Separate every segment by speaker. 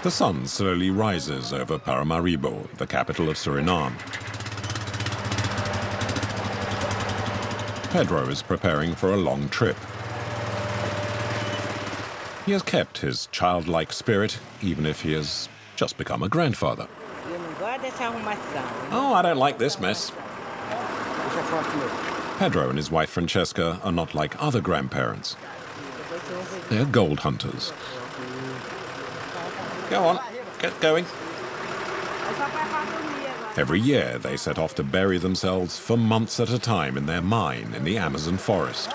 Speaker 1: The sun slowly rises over Paramaribo, the capital of Suriname. Pedro is preparing for a long trip. He has kept his childlike spirit, even if he has just become a grandfather. Oh, I don't like this mess. Pedro and his wife Francesca are not like other grandparents. They're gold hunters. Go on, get going. Every year they set off to bury themselves for months at a time in their mine in the Amazon forest.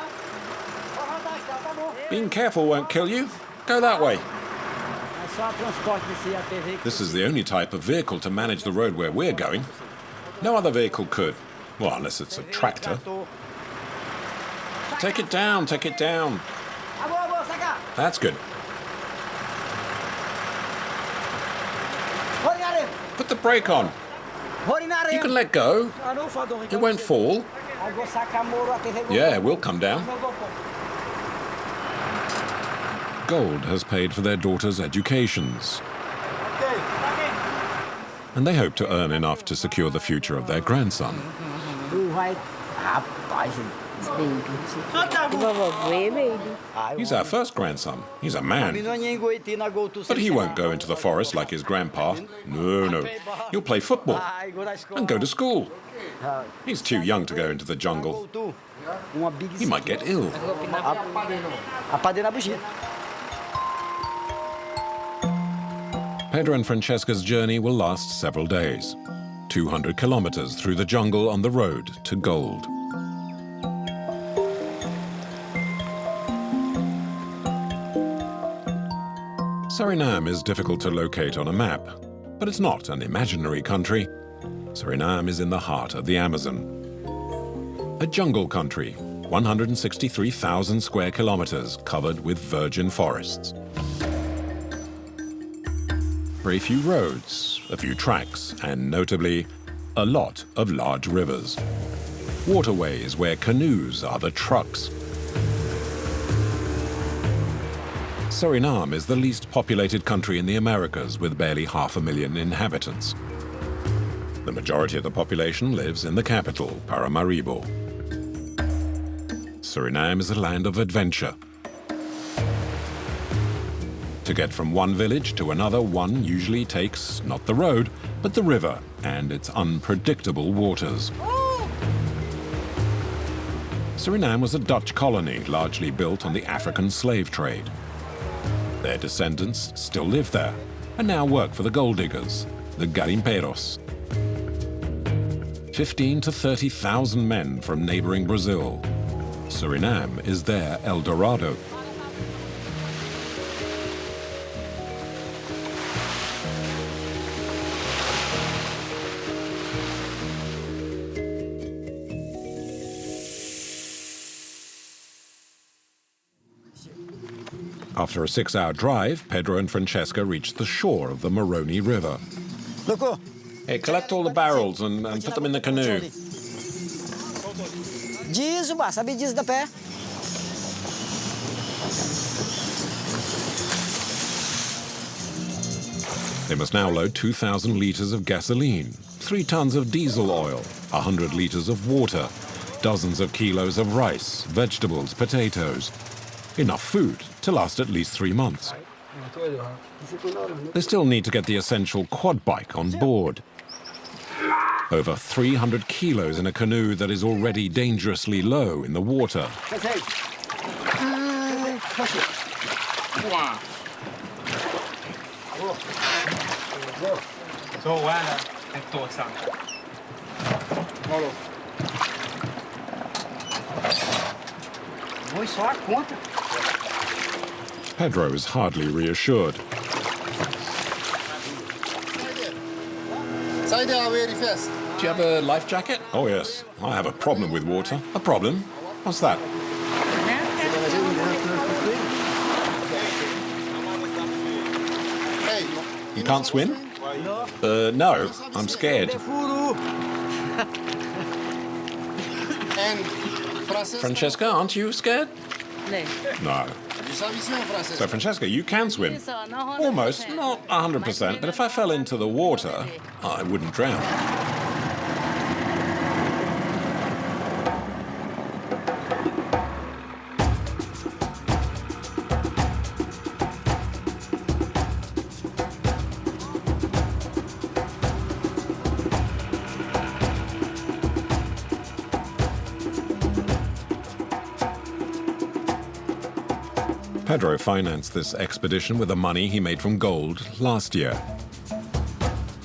Speaker 1: Being careful won't kill you. Go that way. This is the only type of vehicle to manage the road where we're going. No other vehicle could. Well, unless it's a tractor. Take it down, take it down. That's good. Put the brake on. You can let go. It won't fall. Yeah, we'll come down. Gold has paid for their daughters' educations. And they hope to earn enough to secure the future of their grandson. He's our first grandson. He's a man. But he won't go into the forest like his grandpa. No. He'll play football and go to school. He's too young to go into the jungle. He might get ill. Pedro and Francesca's journey will last several days. 200 kilometers through the jungle on the road to gold. Suriname is difficult to locate on a map, but it's not an imaginary country. Suriname is in the heart of the Amazon. A jungle country, 163,000 square kilometers covered with virgin forests. Very few roads, a few tracks, and notably, a lot of large rivers. Waterways where canoes are the trucks. Suriname is the least populated country in the Americas with barely 500,000 inhabitants. The majority of the population lives in the capital, Paramaribo. Suriname is a land of adventure. To get from one village to another, one usually takes not the road, but the river and its unpredictable waters. Suriname was a Dutch colony largely built on the African slave trade. Their descendants still live there and now work for the gold diggers, the garimpeiros. 15,000 to 30,000 men from neighboring Brazil. Suriname is their El Dorado. After a 6-hour drive, Pedro and Francesca reached the shore of the Moroni River. Hey, collect all the barrels and put them in the canoe. They must now load 2,000 liters of gasoline, 3 tons of diesel oil, 100 liters of water, dozens of kilos of rice, vegetables, potatoes. Enough food to last at least 3 months. They still need to get the essential quad bike on board. Over 300 kilos in a canoe that is already dangerously low in the water. Pedro is hardly reassured.
Speaker 2: Do
Speaker 1: you have a life jacket? Oh, yes. I have a problem with water. A problem? What's that? You can't swim? No. I'm scared. Francesca, aren't you scared? No. So, Francesca, you can swim. Almost, not 100%, but if I fell into the water, I wouldn't drown. Pedro financed this expedition with the money he made from gold last year.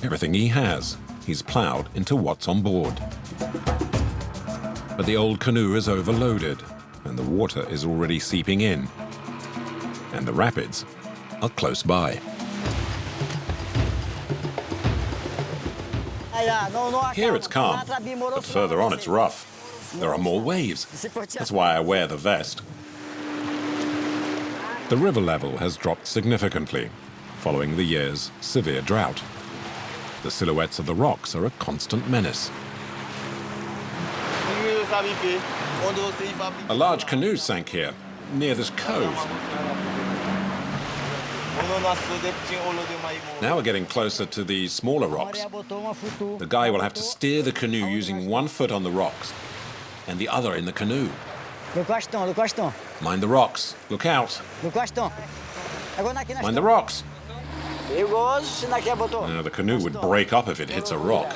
Speaker 1: Everything he has, he's ploughed into what's on board. But the old canoe is overloaded, and the water is already seeping in. And the rapids are close by. Here it's calm, but further on it's rough. There are more waves. That's why I wear the vest. The river level has dropped significantly, following the year's severe drought. The silhouettes of the rocks are a constant menace. A large canoe sank here, near this cove. Now we're getting closer to the smaller rocks. The guy will have to steer the canoe using one foot on the rocks and the other in the canoe. Mind the rocks. Look out. Mind the rocks. The canoe would break up if it hits a rock.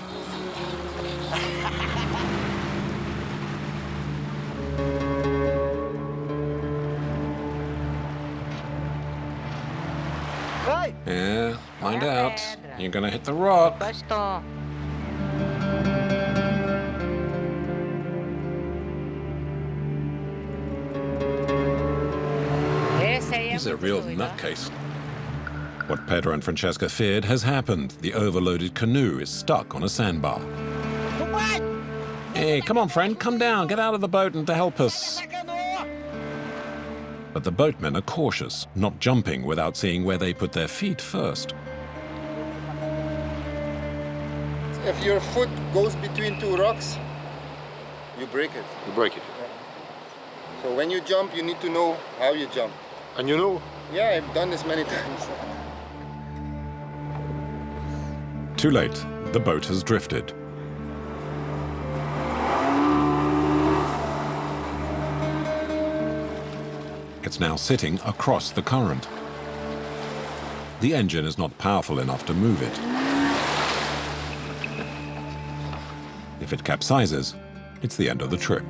Speaker 1: Yeah, mind out. You're gonna hit the rock. He's a real nutcase. What Pedro and Francesca feared has happened. The overloaded canoe is stuck on a sandbar. Hey, come on, friend, come down. Get out of the boat and to help us. But the boatmen are cautious, not jumping without seeing where they put their feet first.
Speaker 2: If your foot goes between two rocks, you break it.
Speaker 3: You break it.
Speaker 2: Yeah. So when you jump, you need to know how you jump.
Speaker 3: And you know?
Speaker 2: Yeah, I've done this many times.
Speaker 1: Too late, the boat has drifted. It's now sitting across the current. The engine is not powerful enough to move it. If it capsizes, it's the end of the trip.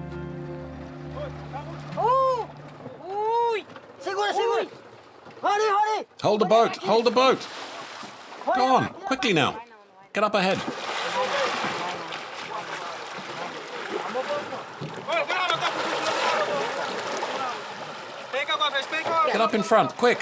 Speaker 1: Hold the boat! Hold the boat! Go on, quickly now. Get up ahead. Get up in front, quick.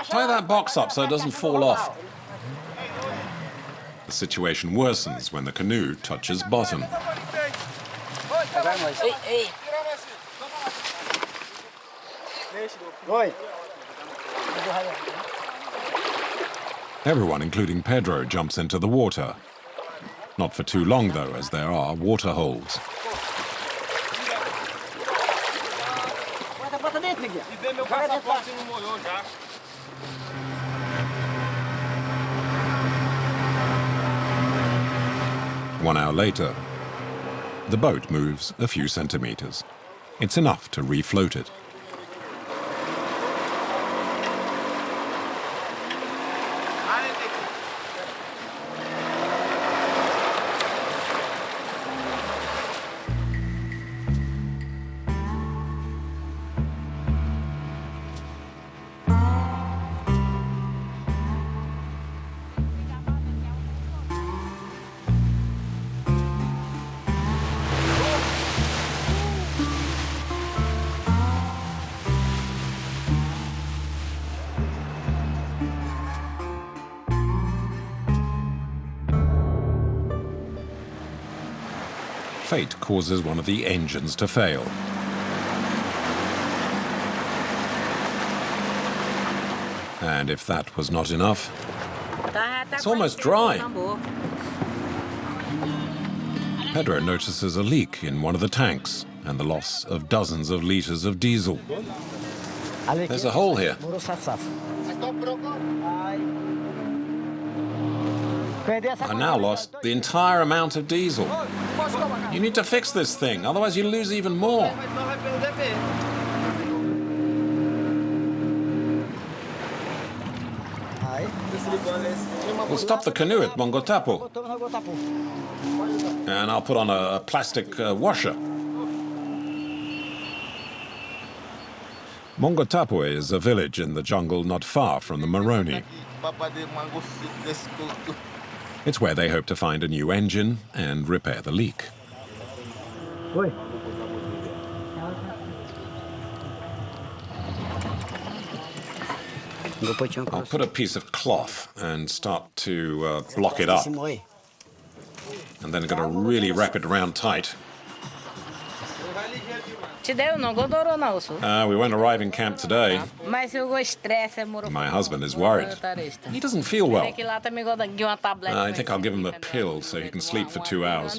Speaker 1: Tie that box up so it doesn't fall off. The situation worsens when the canoe touches bottom. Everyone, including Pedro, jumps into the water. Not for too long, though, as there are water holes. One hour later, the boat moves a few centimeters. It's enough to refloat it. Fate causes one of the engines to fail. And if that was not enough, it's almost dry. Pedro notices a leak in one of the tanks and the loss of dozens of liters of diesel. There's a hole here. I now lost the entire amount of diesel. You need to fix this thing, otherwise you'll lose even more. We'll stop the canoe at Mongotapo. And I'll put on a plastic washer. Mongotapo is a village in the jungle not far from the Moroni. It's where they hope to find a new engine and repair the leak. I'll put a piece of cloth and start to block it up. And then I'm going to really wrap it around tight. We won't arrive in camp today. My husband is worried. He doesn't feel well. I think I'll give him a pill so he can sleep for 2 hours.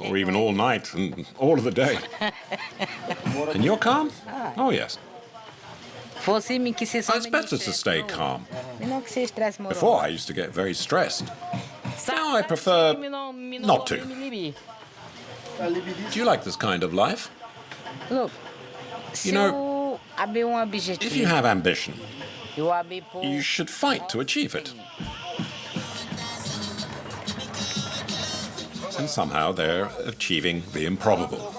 Speaker 1: Or even all night and all of the day. And you're calm? Oh, yes. It's better to stay calm. Before, I used to get very stressed. Now I prefer not to. Do you like this kind of life?
Speaker 3: Look,
Speaker 1: you know, if you have ambition, you should fight to achieve it. And somehow they're achieving the improbable,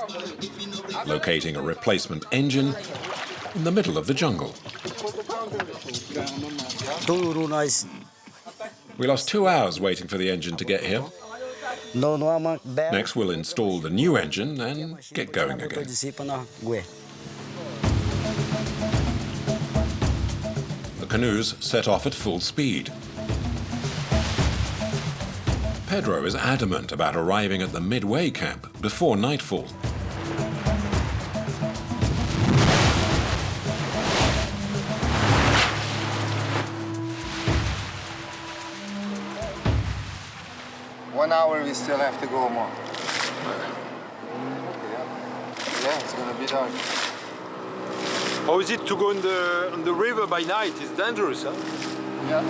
Speaker 1: locating a replacement engine in the middle of the jungle. We lost 2 hours waiting for the engine to get here. Next, we'll install the new engine and get going again. The canoes set off at full speed. Pedro is adamant about arriving at the midway camp before nightfall.
Speaker 2: One hour we still have to go more. Yeah, it's gonna be dark.
Speaker 4: How is it to go on the river by night? It's dangerous, huh?
Speaker 2: Yeah,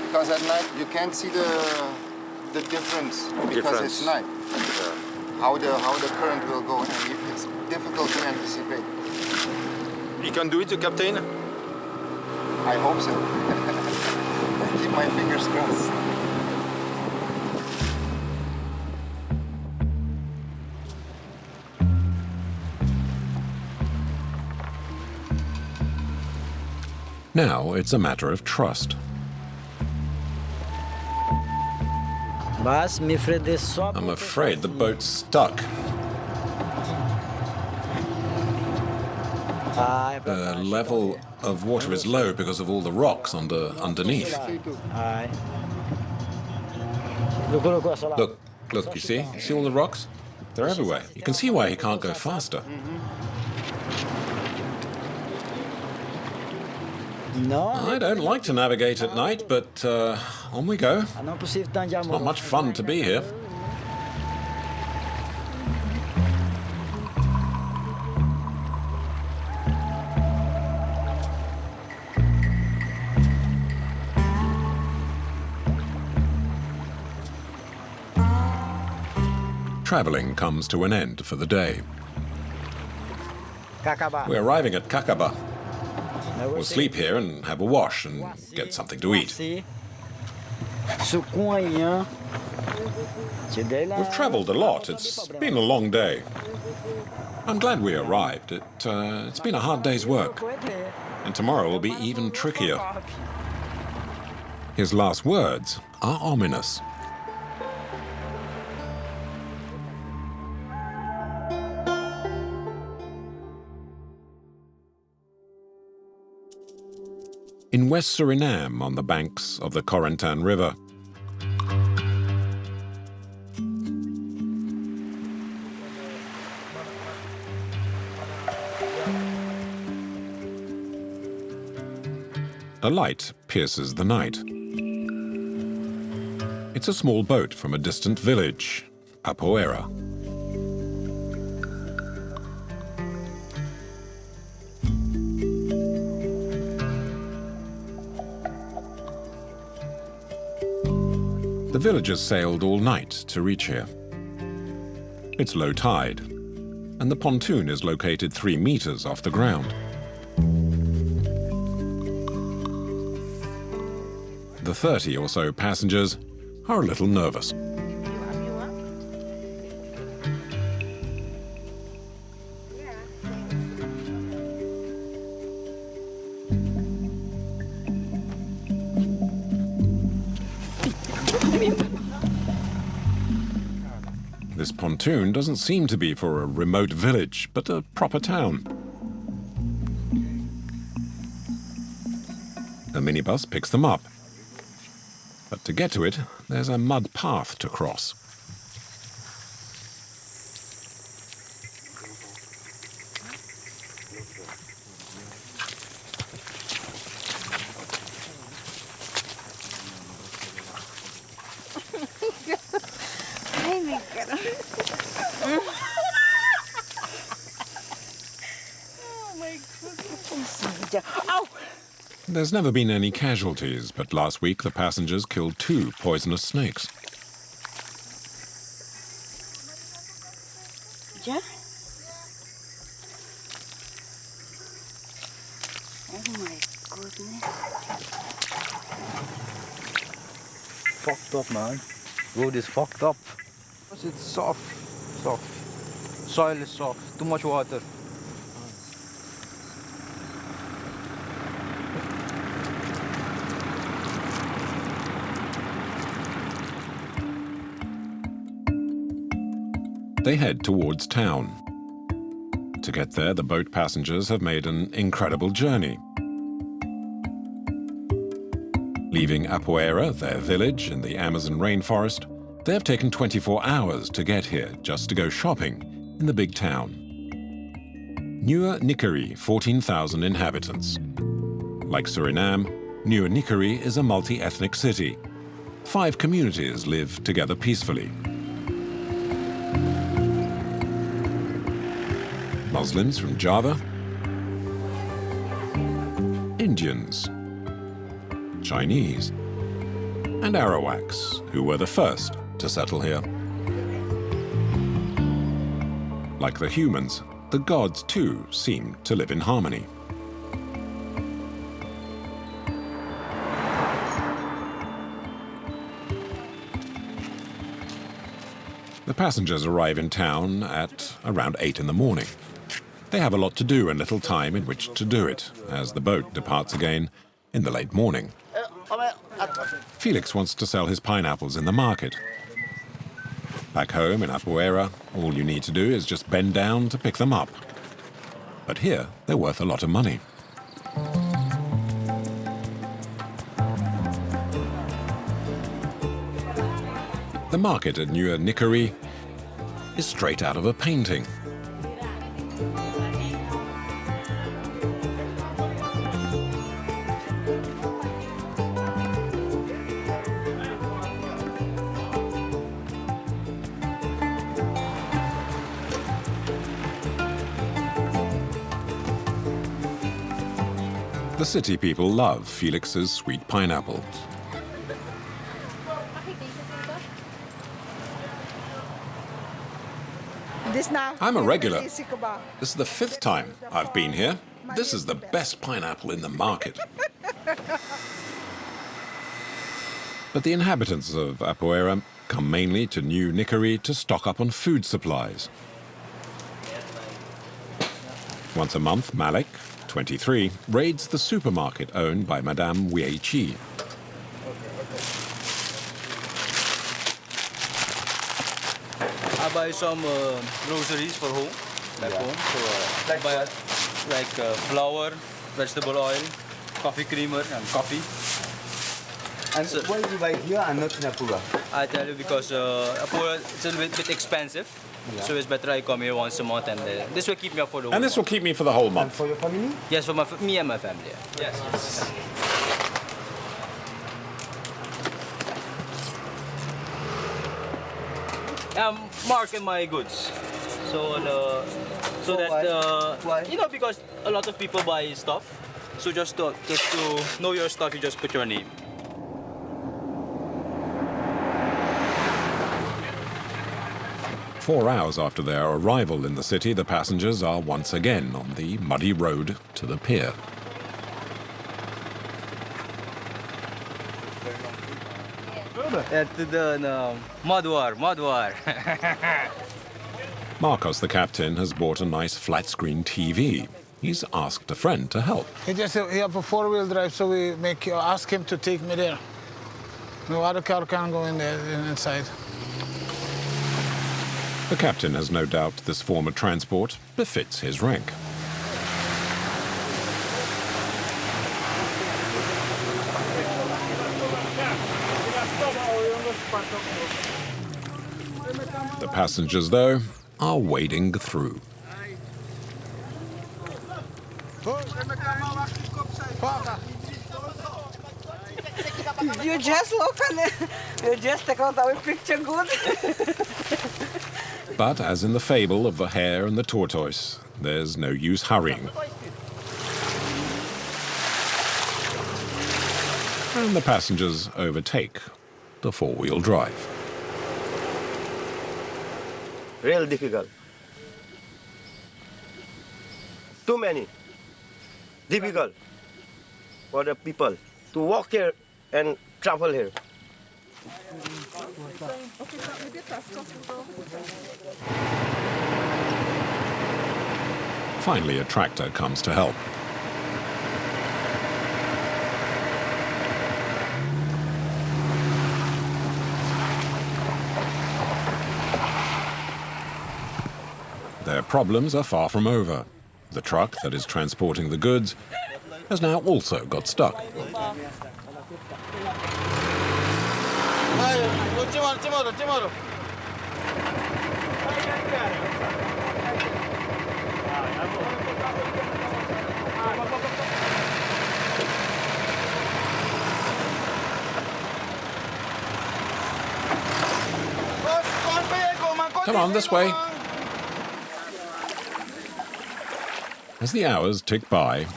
Speaker 2: because at night you can't see the difference because it's night. Yeah. How the current will go, and it's difficult to anticipate.
Speaker 4: You can do it, the captain?
Speaker 2: I hope so. I keep my fingers crossed.
Speaker 1: Now it's a matter of trust. I'm afraid the boat's stuck. The level of water is low because of all the rocks underneath. Look, you see? You see all the rocks? They're everywhere. You can see why he can't go faster. I don't like to navigate at night, but on we go. It's not much fun to be here. Traveling comes to an end for the day. We're arriving at Kakaba. We'll sleep here and have a wash and get something to eat. We've traveled a lot. It's been a long day. I'm glad we arrived. It's been a hard day's work. And tomorrow will be even trickier. His last words are ominous. In West Suriname, on the banks of the Corentin River, A light pierces the night. It's a small boat from a distant village, Apoera. The villagers sailed all night to reach here. It's low tide, and the pontoon is located 3 meters off the ground. The 30 or so passengers are a little nervous. This pontoon doesn't seem to be for a remote village, but a proper town. A minibus picks them up. But to get to it, there's a mud path to cross. There's never been any casualties, but last week the passengers killed 2 poisonous snakes.
Speaker 3: Yeah? Oh my goodness.
Speaker 5: Fucked up, man. Road is fucked up. It's soft. Soil is soft. Too much water.
Speaker 1: They head towards town. To get there, the boat passengers have made an incredible journey. Leaving Apoera, their village in the Amazon rainforest, they have taken 24 hours to get here just to go shopping in the big town. Nieuwe Nikeri, 14,000 inhabitants. Like Suriname, Nieuwe Nikeri is a multi-ethnic city. 5 communities live together peacefully. Muslims from Java, Indians, Chinese, and Arawaks, who were the first to settle here. Like the humans, the gods too seem to live in harmony. The passengers arrive in town at around 8 in the morning. They have a lot to do and little time in which to do it, as the boat departs again in the late morning. Felix wants to sell his pineapples in the market. Back home in Apoera, all you need to do is just bend down to pick them up. But here, they're worth a lot of money. The market at Nieuwe Nikeri is straight out of a painting. The city people love Felix's sweet pineapples. I'm a regular. This is the 5th time I've been here. This is the best pineapple in the market. But the inhabitants of Apoera come mainly to Nieuwe Nikeri to stock up on food supplies. Once a month, Malik, 23, raids the supermarket owned by Madame Weichi.
Speaker 5: I buy some groceries for home, back home. So I buy like flour, vegetable oil, coffee creamer, and coffee.
Speaker 6: And so, why do you buy here and not in Apoera?
Speaker 5: I tell you because Apoera is a bit expensive. Yeah. So it's better I come here once a month, and this will keep me up for the whole
Speaker 1: And this will keep me for the whole month.
Speaker 6: And for your family?
Speaker 5: Yes, for me and my family. Yes. marking my goods. So so that
Speaker 6: Why?
Speaker 5: you know, because a lot of people buy stuff. So just to know your stuff, you just put your name.
Speaker 1: Four hours after their arrival in the city, the passengers are once again on the muddy road to the pier.
Speaker 5: To the mud war.
Speaker 1: Marcos, the captain, has bought a nice flat-screen TV. He's asked a friend to help.
Speaker 7: He have a four-wheel drive, so we ask him to take me there. No other car can go in there inside.
Speaker 1: The captain has no doubt this form of transport befits his rank. The passengers, though, are wading through.
Speaker 3: You just look and you just take out our picture good.
Speaker 1: But as in the fable of the hare and the tortoise, there's no use hurrying. And the passengers overtake the four-wheel drive.
Speaker 8: Real difficult. Too many. Difficult for the people to walk here and travel here.
Speaker 1: Finally, a tractor comes to help. Their problems are far from over. The truck that is transporting the goods has now also got stuck. Come on, this way. As the hours tick by,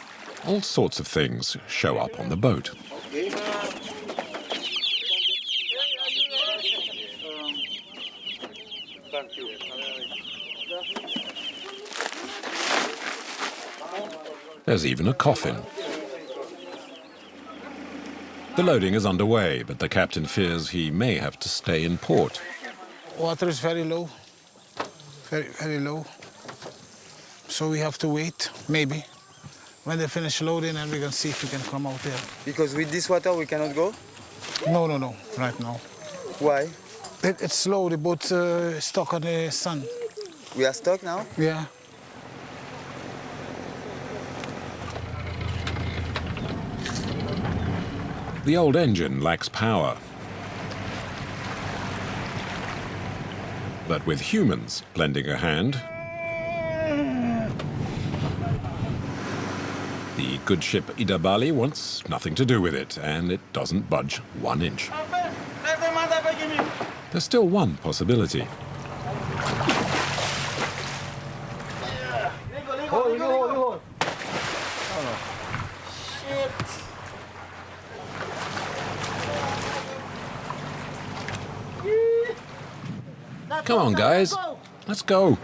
Speaker 1: all sorts of things show up on the boat. There's even a coffin. The loading is underway, but the captain fears he may have to stay in port.
Speaker 7: Water is very low, very low. So we have to wait, maybe. When they finish loading, and we can see if we can come out there.
Speaker 6: Because with this water we cannot go?
Speaker 7: No, right now.
Speaker 6: Why?
Speaker 7: It's slow, the boat's stuck on the sun.
Speaker 6: We are stuck now?
Speaker 7: Yeah.
Speaker 1: The old engine lacks power. But with humans lending a hand, the good ship Idabali wants nothing to do with it, and it doesn't budge 1 inch. There's still one possibility. Come on, guys. Let's go.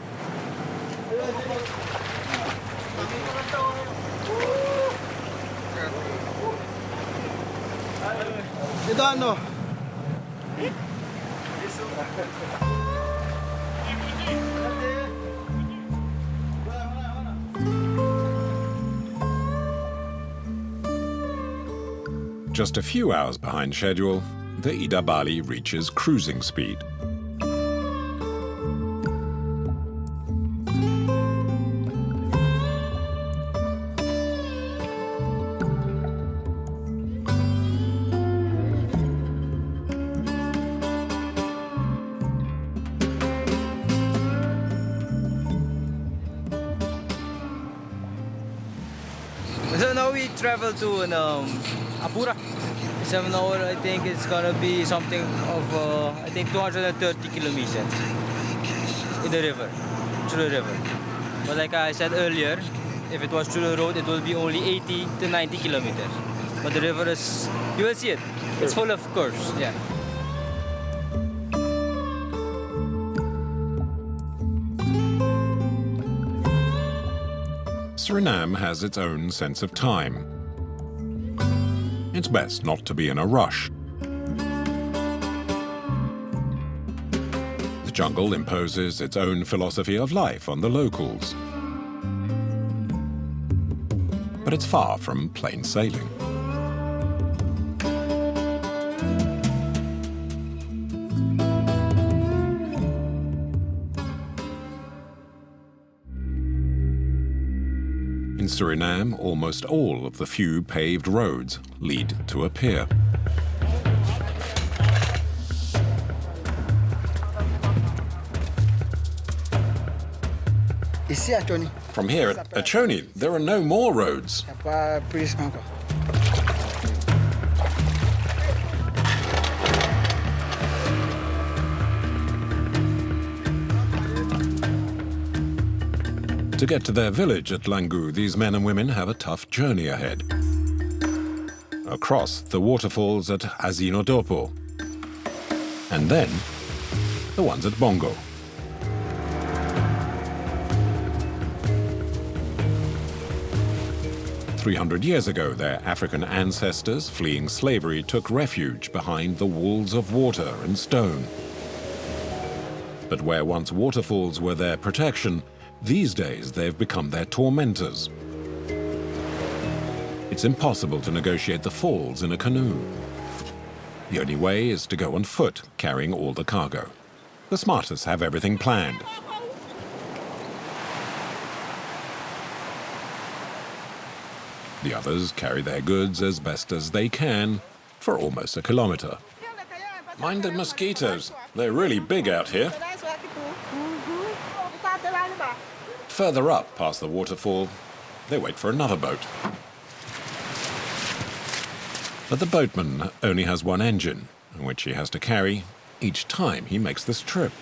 Speaker 1: Just a few hours behind schedule, the Idabali reaches cruising speed.
Speaker 5: So now we travel to Apura. 7 hours, I think it's gonna be something of, I think 230 kilometers in the river, through the river. But like I said earlier, if it was through the road, it will be only 80 to 90 kilometers. But the river is, you will see it. It's full of curves, yeah.
Speaker 1: Suriname has its own sense of time. It's best not to be in a rush. The jungle imposes its own philosophy of life on the locals. But it's far from plain sailing. In Suriname, almost all of the few paved roads lead to a pier. From here at Achoni, there are no more roads. To get to their village at Langu, these men and women have a tough journey ahead. Across the waterfalls at Azinodopo, and then the ones at Bongo. "300 years ago, their African ancestors, fleeing slavery, took refuge behind the walls of water and stone. But where once waterfalls were their protection, these days they've become their tormentors. It's impossible to negotiate the falls in a canoe. The only way is to go on foot, carrying all the cargo. The smartest have everything planned. The others carry their goods as best as they can for almost a kilometer. Mind the mosquitoes. They're really big out here. Further up past the waterfall, they wait for another boat. But the boatman only has one engine, which he has to carry each time he makes this trip.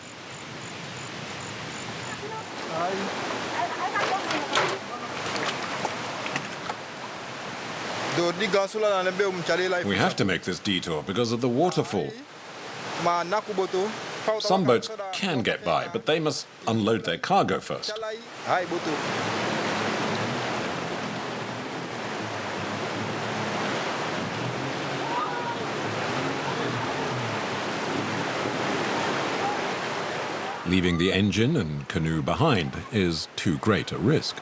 Speaker 1: We have to make this detour because of the waterfall. Some boats can get by, but they must unload their cargo first. Leaving the engine and canoe behind is too great a risk.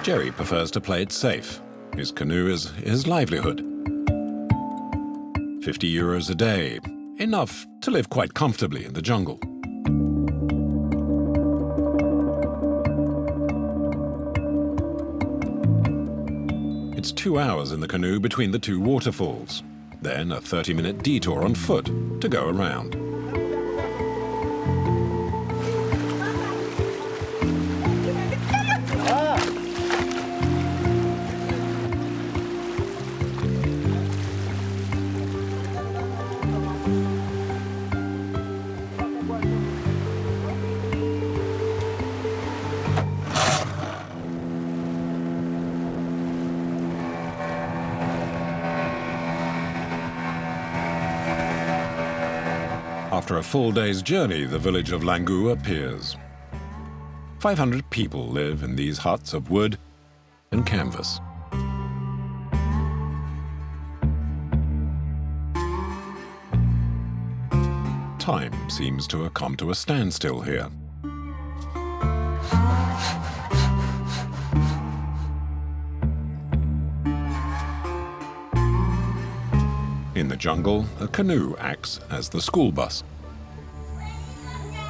Speaker 1: Jerry prefers to play it safe. His canoe is his livelihood. 50 euros a day, enough to live quite comfortably in the jungle. It's 2 hours in the canoe between the two waterfalls, then a 30-minute detour on foot to go around. After a full day's journey, the village of Langu appears. 500 people live in these huts of wood and canvas. Time seems to have come to a standstill here. In the jungle, a canoe acts as the school bus.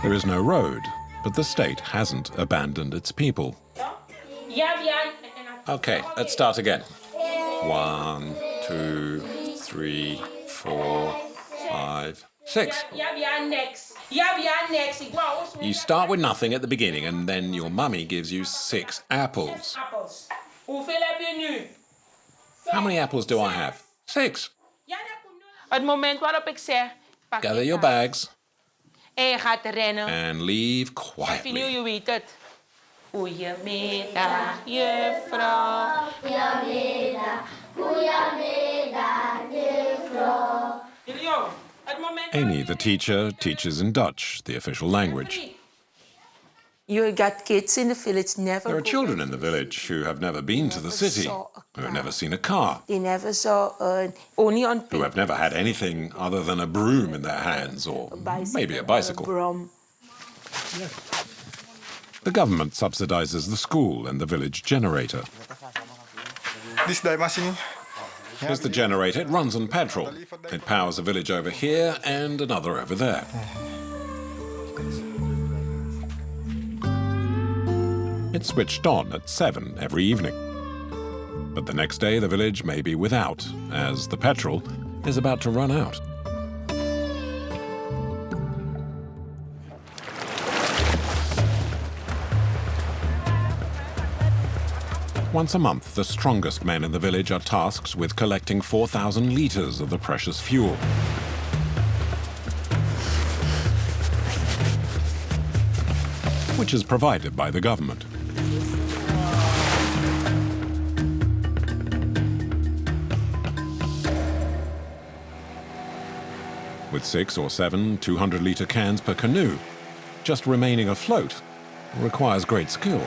Speaker 1: There is no road, but the state hasn't abandoned its people. Okay, let's start again. 1, 2, 3, 4, 5, 6. You start with nothing at the beginning and then your mummy gives you 6 apples. How many apples do I have? 6. Gather your bags and leave quietly.
Speaker 9: Goedemiddag, juffrouw. Goedemiddag, goedemiddag, juffrouw.
Speaker 1: Amy, the teacher, teaches in Dutch, the official language.
Speaker 9: You got kids in the village never.
Speaker 1: There are children in the village who have never been to the city, who have never seen a car,
Speaker 9: They never saw only on
Speaker 1: who have never had anything other than a broom in their hands or maybe a bicycle.
Speaker 9: Brom.
Speaker 1: The government subsidizes the school and the village generator.
Speaker 2: This day machine.
Speaker 1: Here's the generator. It runs on petrol. It powers a village over here and another over there. It's switched on at 7 every evening. But the next day the village may be without, as the petrol is about to run out. Once a month, the strongest men in the village are tasked with collecting 4,000 litres of the precious fuel. Which is provided by the government. With 6 or 7 200-litre cans per canoe, just remaining afloat requires great skill.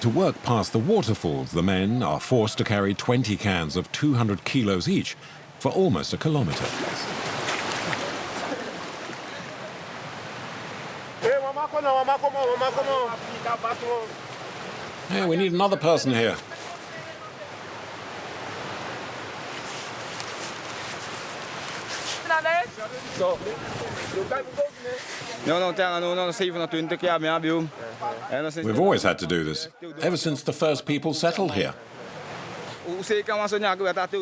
Speaker 1: To work past the waterfalls, the men are forced to carry 20 cans of 200 kilos each for almost a kilometre. Hey, we need another person here. We've always had to do this, ever since the first people settled here.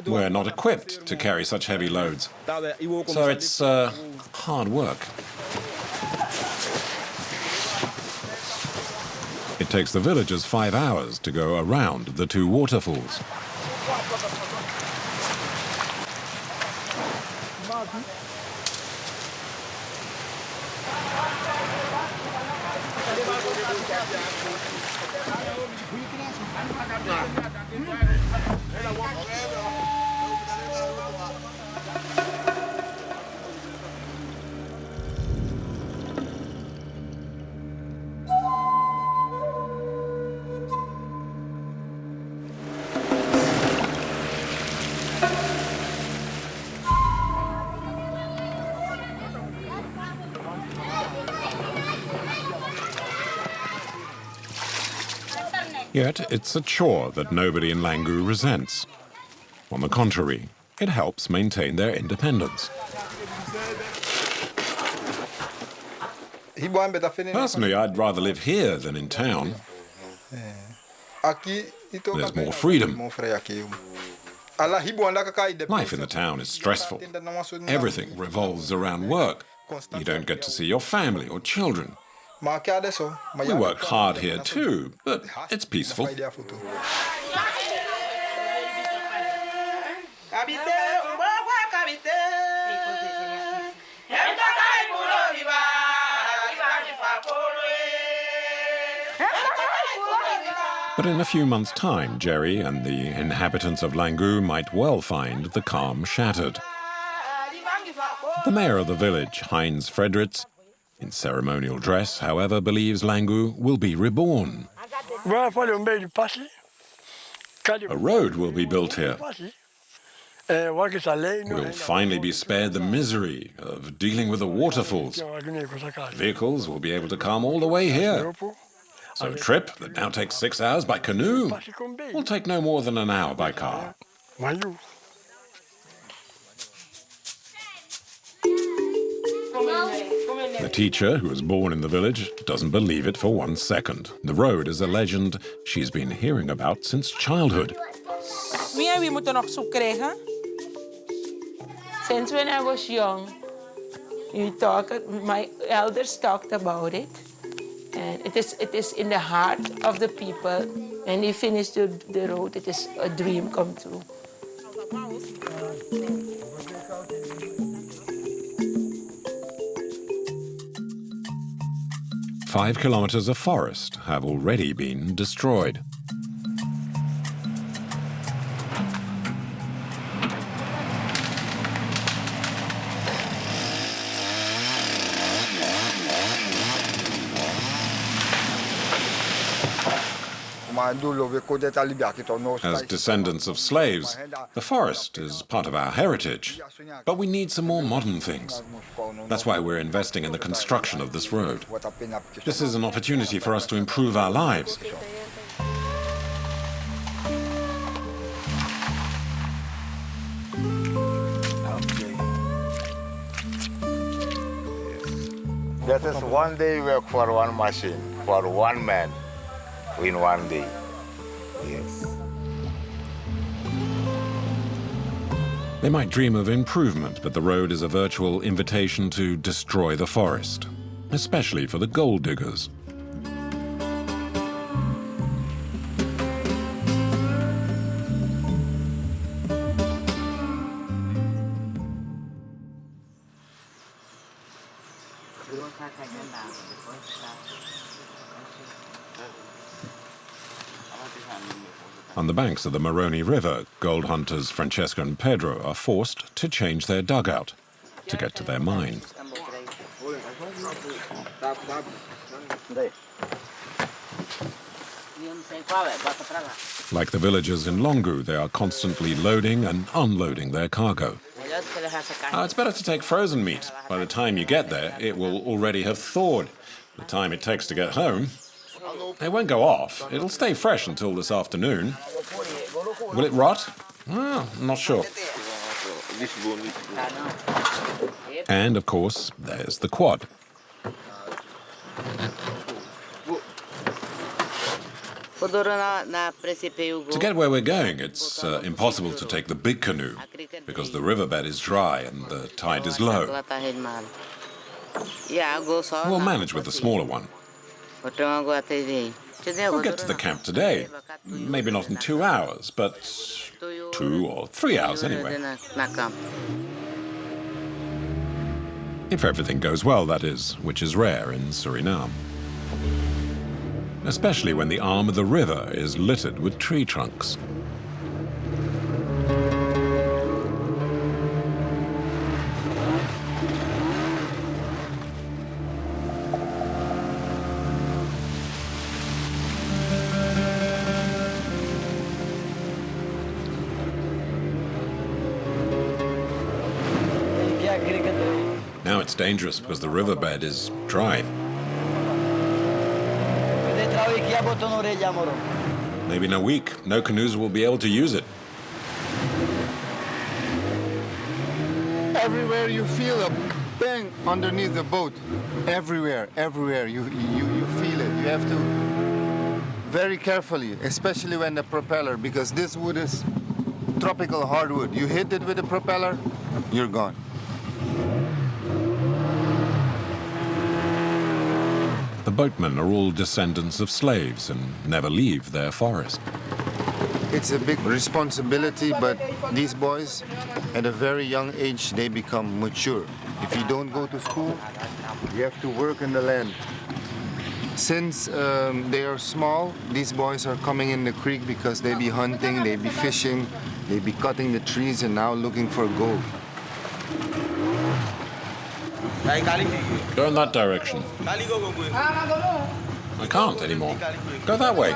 Speaker 1: We're not equipped to carry such heavy loads, so it's hard work. It takes the villagers 5 hours to go around the 2 waterfalls. Yet it's a chore that nobody in Langu resents. On the contrary, it helps maintain their independence. Personally, I'd rather live here than in town. There's more freedom. Life in the town is stressful. Everything revolves around work. You don't get to see your family or children. We work hard here too, but it's peaceful. But in a few months' time, Jerry and the inhabitants of Langu might well find the calm shattered. The mayor of the village, Heinz Fredericks, in ceremonial dress, however, believes Langu will be reborn. A road will be built here. We'll finally be spared the misery of dealing with the waterfalls. Vehicles will be able to come all the way here. So a trip that now takes 6 hours by canoe will take no more than an hour by car. The teacher, who was born in the village, doesn't believe it for 1 second. The road is a legend she's been hearing about since childhood.
Speaker 9: Wie moet er nog zoek krijgen? Since when I was young, my elders talked about it. And it is in the heart of the people. When they finish the road, it is a dream come true.
Speaker 1: Five kilometers of forest have already been destroyed. As descendants of slaves, the forest is part of our heritage. But we need some more modern things. That's why we're investing in the construction of this road. This is an opportunity for us to improve our lives.
Speaker 10: That is one day work for one machine, for one man, in one day. Yes.
Speaker 1: They might dream of improvement, but the road is a virtual invitation to destroy the forest, especially for the gold diggers. On the banks of the Moroni River, gold hunters Francesca and Pedro are forced to change their dugout to get to their mine. Like the villagers in Langu, they are constantly loading and unloading their cargo. It's better to take frozen meat. By the time you get there, it will already have thawed. The time it takes to get home, it won't go off. It'll stay fresh until this afternoon. Will it rot? Well, I'm not sure. And, of course, there's the quad. To get where we're going, it's impossible to take the big canoe because the riverbed is dry and the tide is low. We'll manage with the smaller one. We'll get to the camp today. Maybe not in 2 hours, but 2 or 3 hours anyway. If everything goes well, that is, which is rare in Suriname. Especially when the arm of the river is littered with tree trunks. Now it's dangerous because the riverbed is dry. Maybe in a week, no canoes will be able to use it.
Speaker 2: Everywhere you feel a bang underneath the boat. Everywhere, you feel it. You have to very carefully, especially when the propeller, because this wood is tropical hardwood. You hit it with the propeller, you're gone.
Speaker 1: The boatmen are all descendants of slaves and never leave their forest.
Speaker 2: It's a big responsibility, but these boys, at a very young age, they become mature. If you don't go to school, you have to work in the land. Since they are small, these boys are coming in the creek because they be hunting, they be fishing, they be cutting the trees and now looking for gold.
Speaker 1: Go in that direction. I can't anymore. Go that way.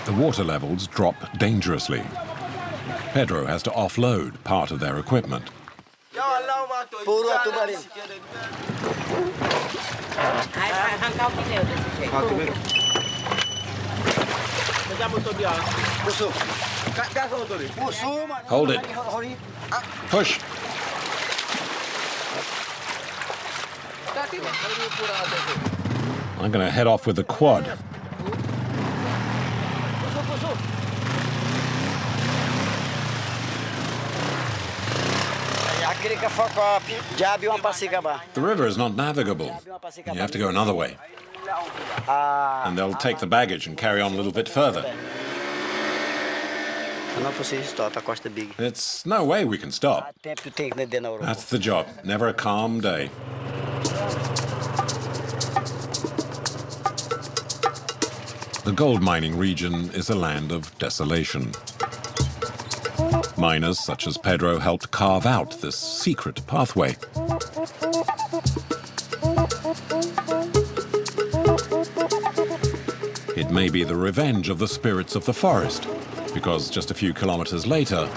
Speaker 1: The water levels drop dangerously. Pedro has to offload part of their equipment.
Speaker 3: Puro tubarin.
Speaker 9: Arrancar o pneu desse jeito.
Speaker 1: Hold it. Push. I'm going to head off with the quad.
Speaker 3: The
Speaker 1: river is not navigable. You have to go another way. And they'll take the baggage and carry on a little bit further. It's no way we can stop. That's the job. Never a calm day. The gold mining region is a land of desolation. Miners such as Pedro helped carve out this secret pathway. It may be the revenge of the spirits of the forest, because just a few kilometers later,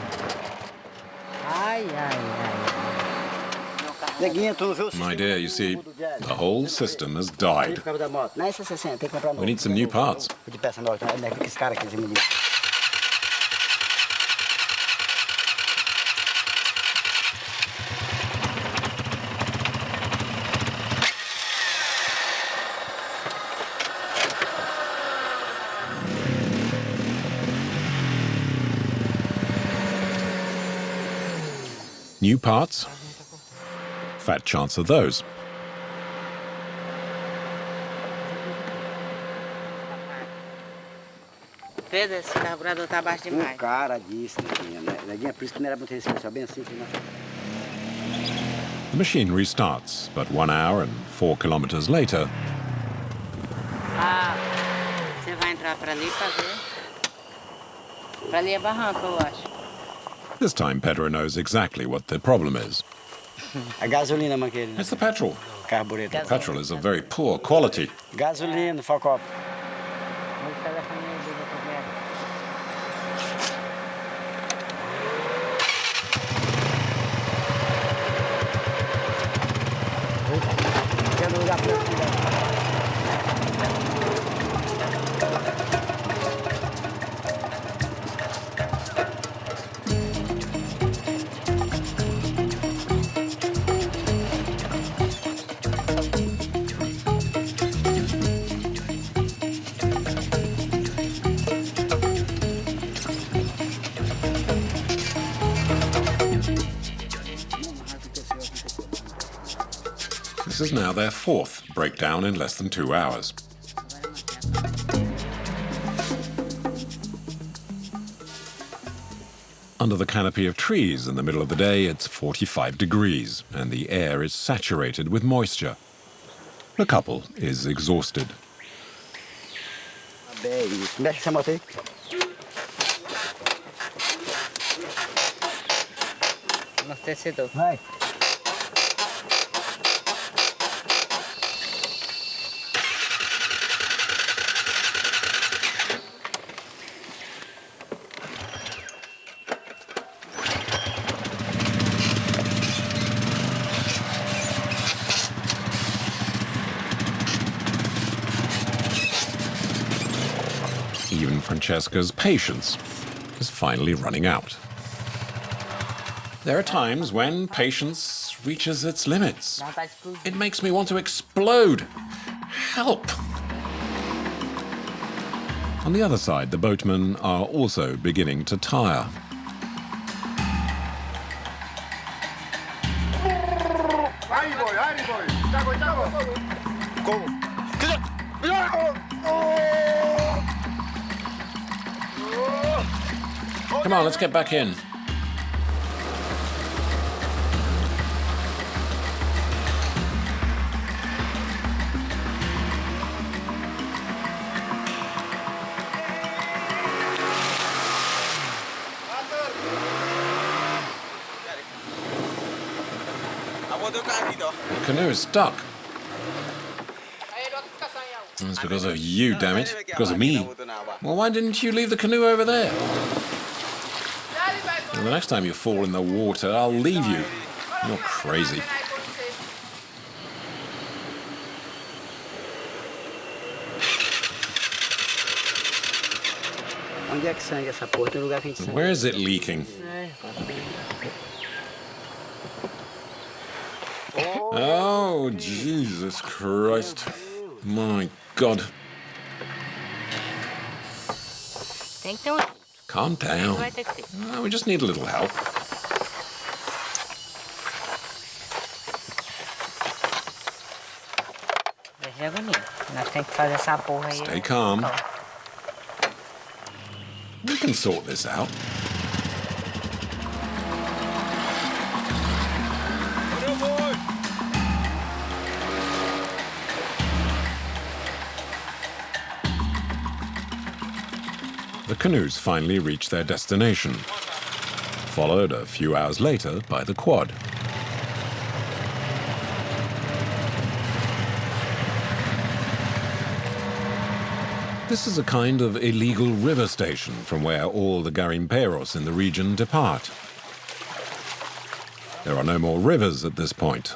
Speaker 1: my dear, you see, the whole system has died. We need some new parts. New parts? Fat chance of those.
Speaker 9: Pedro, esse carburador tá baixo demais.
Speaker 3: Cara disse, neguinha, por isso que não era muito resistência, bem assim.
Speaker 1: The machine restarts, but 1 hour and 4 kilometers later.
Speaker 9: Ah, você vai entrar para ali para ver. Para ali é barranco, eu acho.
Speaker 1: This time Pedro knows exactly what the problem is.
Speaker 3: A gasolina, Manqueira.
Speaker 1: It's the petrol.
Speaker 3: Carburetor.
Speaker 1: Petrol is of very poor quality.
Speaker 3: Gasolina, foco.
Speaker 1: This is now their fourth breakdown in less than 2 hours. Under the canopy of trees in the middle of the day, it's 45 degrees, and the air is saturated with moisture. The couple is exhausted.
Speaker 3: Vai.
Speaker 1: Even Francesca's patience is finally running out. There are times when patience reaches its limits. It makes me want to explode. Help! On the other side, the boatmen are also beginning to tire. Come on, let's get back in. The canoe is stuck. It's because of you, damn it. Because of me. Well, why didn't you leave the canoe over there? Well, the next time you fall in the water, I'll leave you. You're crazy. Where is it leaking? Oh, Jesus Christ. My God. Calm down. Oh, we just need a little help. Stay calm. We can sort this out. The canoes finally reach their destination, followed a few hours later by the quad. This is a kind of illegal river station from where all the garimperos in the region depart. There are no more rivers at this point.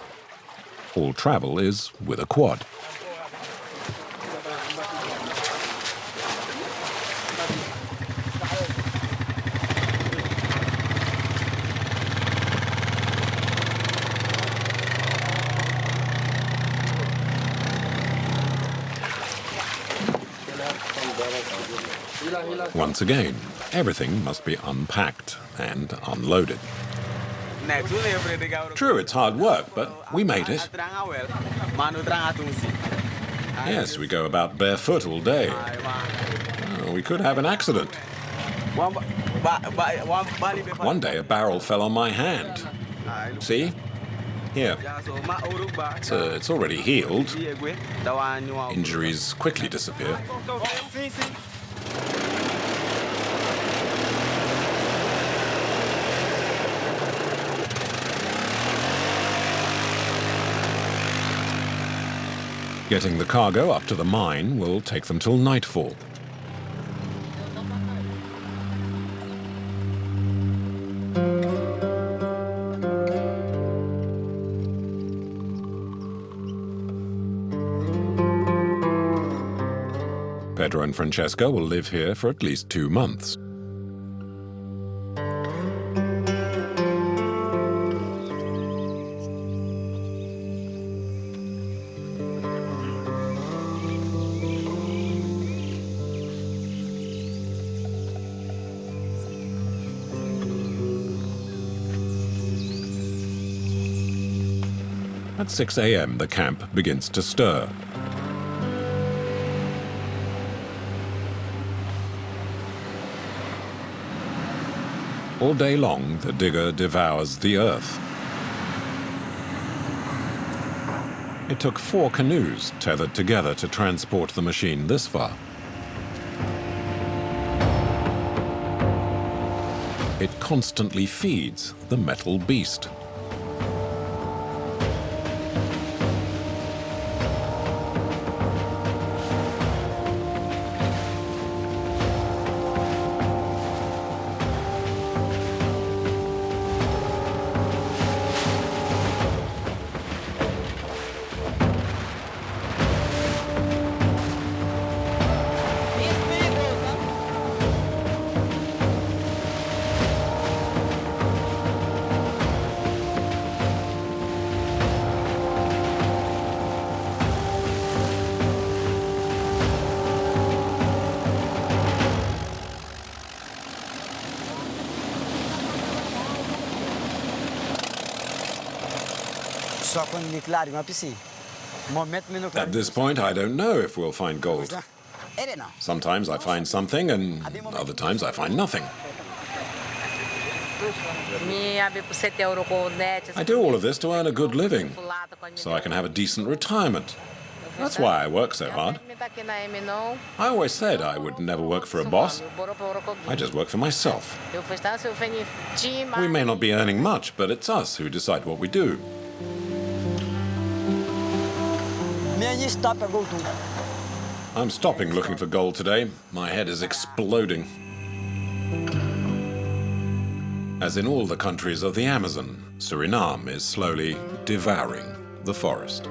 Speaker 1: All travel is with a quad. Once again, everything must be unpacked and unloaded. True, it's hard work, but we made it. Yes, we go about barefoot all day. Oh, we could have an accident. One day a barrel fell on my hand. See? Here. It's already healed. Injuries quickly disappear. Getting the cargo up to the mine will take them till nightfall. Pedro and Francesca will live here for at least 2 months. At 6 a.m., the camp begins to stir. All day long, the digger devours the earth. It took 4 canoes tethered together to transport the machine this far. It constantly feeds the metal beast. At this point, I don't know if we'll find gold. Sometimes I find something, and other times I find nothing. I do all of this to earn a good living, so I can have a decent retirement. That's why I work so hard. I always said I would never work for a boss. I just work for myself. We may not be earning much, but it's us who decide what we do. I'm stopping looking for gold today. My head is exploding. As in all the countries of the Amazon, Suriname is slowly devouring the forest.